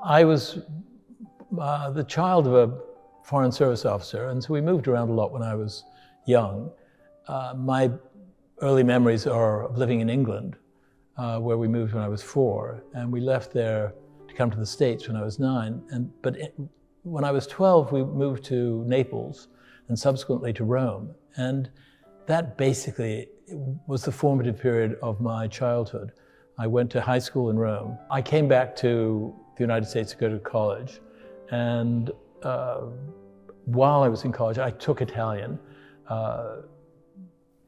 I was the child of a foreign service officer, and so we moved around a lot when I was young. My early memories are of living in England, where we moved when I was 4, and we left there to come to the States when I was 9. When I was 12, we moved to Naples and subsequently to Rome. And that basically was the formative period of my childhood. I went to high school in Rome. I came back to the United States to go to college. And while I was in college, I took Italian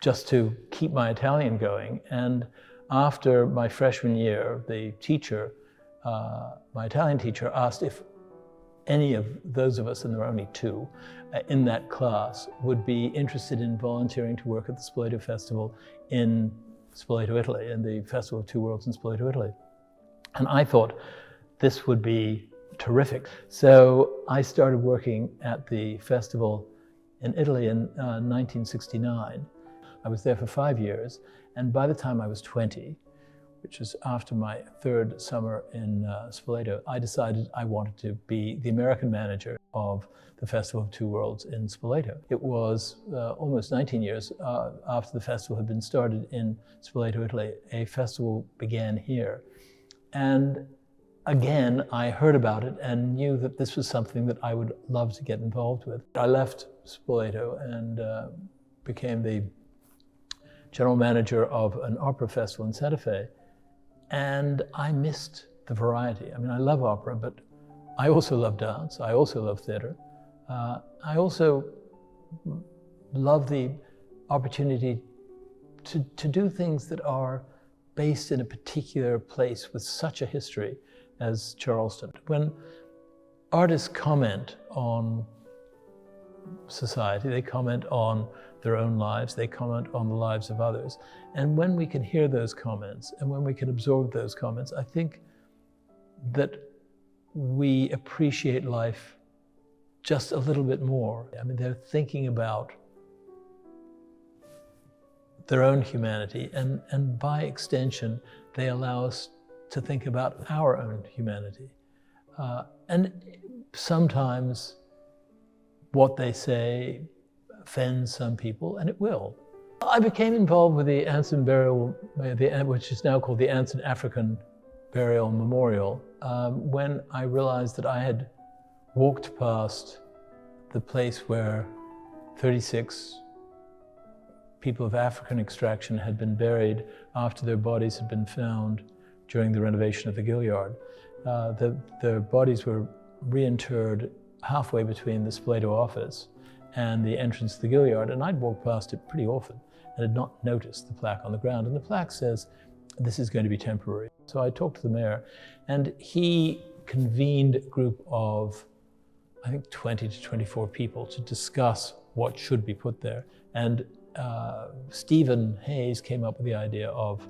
just to keep my Italian going. And after my freshman year, the teacher, my Italian teacher, asked if any of those of us, and there were only 2, in that class would be interested in volunteering to work at the Spoleto Festival in Spoleto, Italy, in the Festival of Two Worlds in Spoleto, Italy. And I thought this would be terrific. So I started working at the festival in Italy in 1969. I was there for 5 years, and by the time I was 20, which was after my 3rd summer in Spoleto, I decided I wanted to be the American manager of the Festival of Two Worlds in Spoleto. It was almost 19 years after the festival had been started in Spoleto, Italy. A festival began here. And again, I heard about it and knew that this was something that I would love to get involved with. I left Spoleto and became the general manager of an opera festival in Santa Fe. And I missed the variety. I mean, I love opera, but I also love dance. I also love theater. I also love the opportunity to do things that are based in a particular place with such a history as Charleston. When artists comment on society, they comment on their own lives, they comment on the lives of others. And when we can hear those comments and when we can absorb those comments, I think that we appreciate life just a little bit more. I mean, they're thinking about their own humanity, and by extension, they allow us to think about our own humanity. And sometimes what they say offends some people, and it will. I became involved with the Anson Burial, which is now called the Anson African Burial Memorial, when I realized that I had walked past the place where 36 people of African extraction had been buried after their bodies had been found during the renovation of the Gilliard. Their bodies were reinterred halfway between the Spoleto office and the entrance to the Gilliard, and I'd walked past it pretty often and had not noticed the plaque on the ground. And the plaque says, this is going to be temporary. So I talked to the mayor, and he convened a group of, I think, 20 to 24 people to discuss what should be put there. And Stephen Hayes came up with the idea of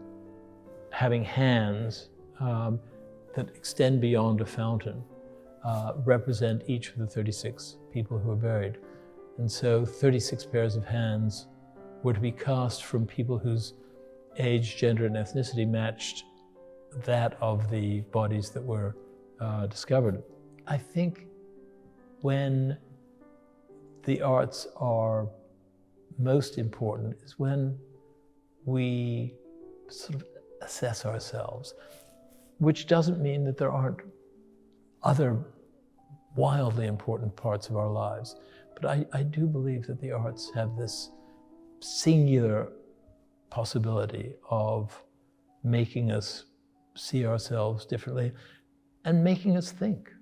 having hands that extend beyond a fountain, represent each of the 36 people who were buried. And so 36 pairs of hands were to be cast from people whose age, gender, and ethnicity matched that of the bodies that were discovered. I think when the arts are most important is when we sort of assess ourselves, which doesn't mean that there aren't other wildly important parts of our lives. But I do believe that the arts have this singular possibility of making us see ourselves differently and making us think.